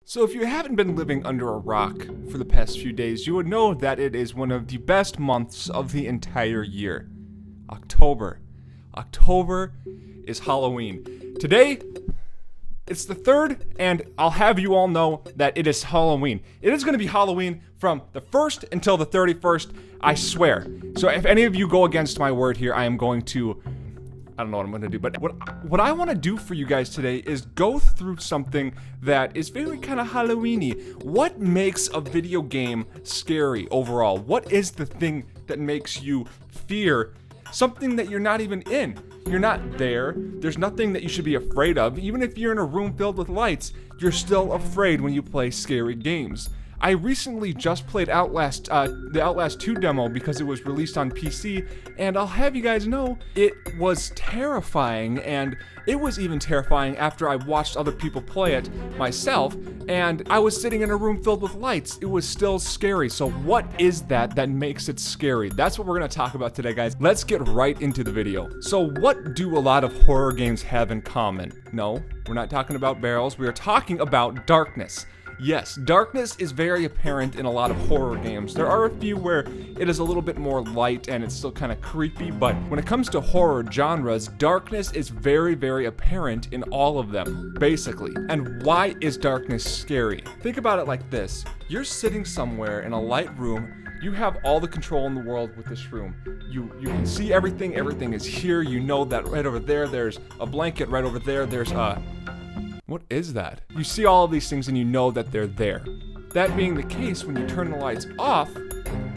So if you haven't been living under a rock for the past few days, you would know that it is one of the best months of the entire year. October. October is Halloween. Today, it's the 3rd, and I'll have you all know that it is Halloween. It is going to be Halloween from the 1st until the 31st, I swear. So if any of you go against my word here, I am going to... I don't know what I'm going to do, but what I want to do for you guys today is go through something that is very kind of Halloween-y. What makes a video game scary overall? What is the thing that makes you fear something that you're not even in? You're not there. There's nothing that you should be afraid of. Even if you're in a room filled with lights, you're still afraid when you play scary games. I recently just played Outlast, the Outlast 2 demo because it was released on PC, and I'll have you guys know, it was terrifying, and it was even terrifying after I watched other people play it myself, and I was sitting in a room filled with lights. It was still scary. So what is that makes it scary? That's what we're gonna talk about today, guys. Let's get right into the video. So what do a lot of horror games have in common? No, we're not talking about barrels. We are talking about darkness. Yes, darkness is very apparent in a lot of horror games. There are a few where it is a little bit more light and it's still kind of creepy, but when it comes to horror genres, darkness is very, very apparent in all of them, basically. And why is darkness scary? Think about it like this. You're sitting somewhere in a light room. You have all the control in the world with this room. You can see everything is here. You know that right over there, there's a blanket. Right over there, there's a... What is that? You see all of these things and you know that they're there. That being the case, when you turn the lights off,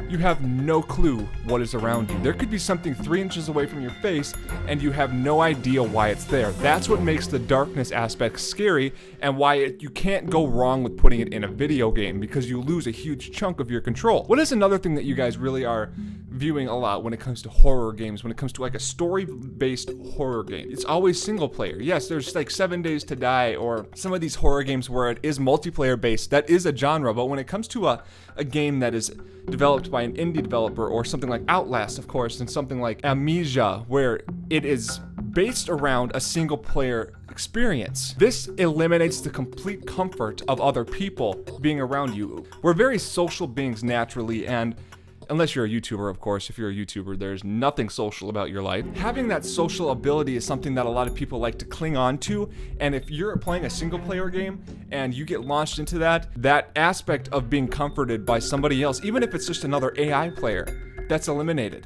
you have no clue what is around you. There could be something 3 inches away from your face and you have no idea why it's there. That's what makes the darkness aspect scary and why you can't go wrong with putting it in a video game, because you lose a huge chunk of your control. What is another thing that you guys really are viewing a lot when it comes to horror games, when it comes to like a story-based horror game? It's always single player. Yes, there's like 7 Days to Die or some of these horror games where it is multiplayer based. That is a genre, but when it comes to a game that is developed by an indie developer, or something like Outlast, of course, and something like Amnesia, where it is based around a single player experience, this eliminates the complete comfort of other people being around you. We're very social beings naturally, and unless you're a YouTuber, of course. If you're a YouTuber, there's nothing social about your life. Having that social ability is something that a lot of people like to cling on to, and if you're playing a single player game and you get launched into that aspect of being comforted by somebody else, even if it's just another AI player, that's eliminated.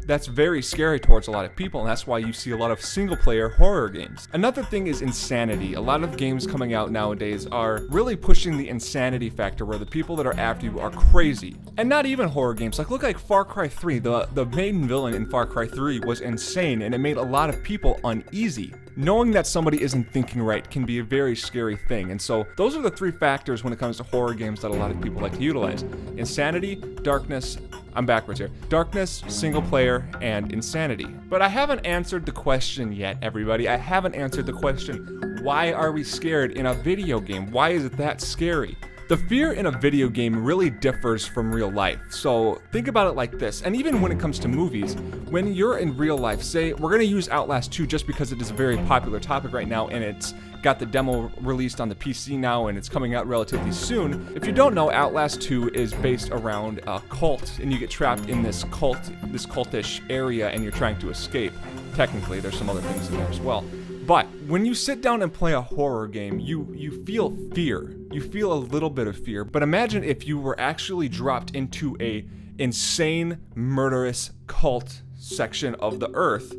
That's very scary towards a lot of people, and that's why you see a lot of single-player horror games. Another thing is insanity. A lot of games coming out nowadays are really pushing the insanity factor, where the people that are after you are crazy. And not even horror games. Like, look like Far Cry 3. The main villain in Far Cry 3 was insane, and it made a lot of people uneasy. Knowing that somebody isn't thinking right can be a very scary thing, and so those are the 3 factors when it comes to horror games that a lot of people like to utilize. Insanity, darkness, I'm backwards here. Darkness, single player, and insanity. But I haven't answered the question yet, everybody. I haven't answered the question, why are we scared in a video game? Why is it that scary? The fear in a video game really differs from real life. So think about it like this, and even when it comes to movies, when you're in real life, say, we're gonna use Outlast 2 just because it is a very popular topic right now, and it's got the demo released on the PC now, and it's coming out relatively soon. If you don't know, Outlast 2 is based around a cult, and you get trapped in this cultish area, and you're trying to escape. Technically, there's some other things in there as well. But when you sit down and play a horror game, you feel fear. You feel a little bit of fear. But imagine if you were actually dropped into a insane, murderous cult section of the earth,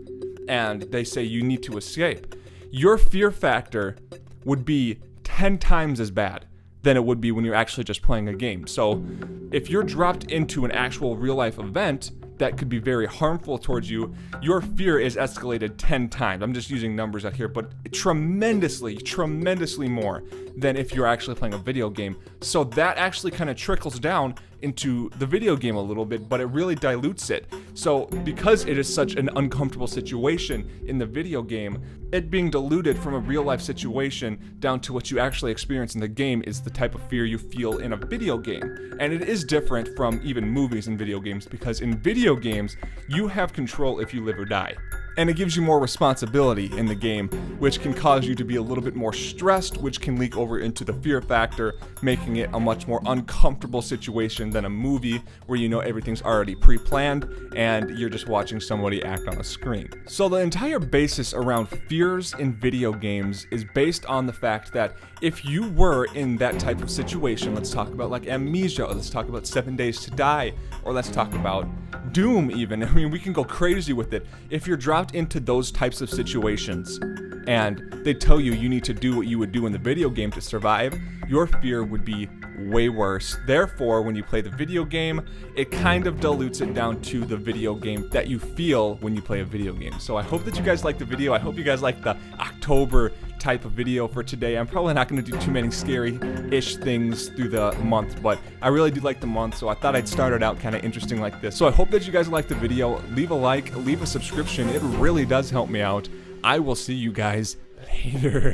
and they say you need to escape. Your fear factor would be 10 times as bad than it would be when you're actually just playing a game. So if you're dropped into an actual real life event that could be very harmful towards you, your fear is escalated 10 times. I'm just using numbers out here, but tremendously more than if you're actually playing a video game. So that actually kind of trickles down into the video game a little bit, but it really dilutes it. So because it is such an uncomfortable situation in the video game, it being diluted from a real life situation down to what you actually experience in the game is the type of fear you feel in a video game. And it is different from even movies and video games, because in video games, you have control if you live or die. And it gives you more responsibility in the game, which can cause you to be a little bit more stressed, which can leak over into the fear factor, making it a much more uncomfortable situation than a movie where you know everything's already pre-planned and you're just watching somebody act on a screen. So the entire basis around fears in video games is based on the fact that if you were in that type of situation, let's talk about like Amnesia, or let's talk about 7 Days to Die, or let's talk about Doom even. I mean, we can go crazy with it. If you're dropped into those types of situations and they tell you you need to do what you would do in the video game to survive, your fear would be way worse. Therefore, when you play the video game, it kind of dilutes it down to the video game that you feel when you play a video game. So I hope that you guys liked the video. I hope you guys like the October type of video for today. I'm probably not going to do too many scary-ish things through the month, but I really do like the month, so I thought I'd start it out kind of interesting like this. So I hope that you guys liked the video. Leave a like, leave a subscription. It really does help me out. I will see you guys later.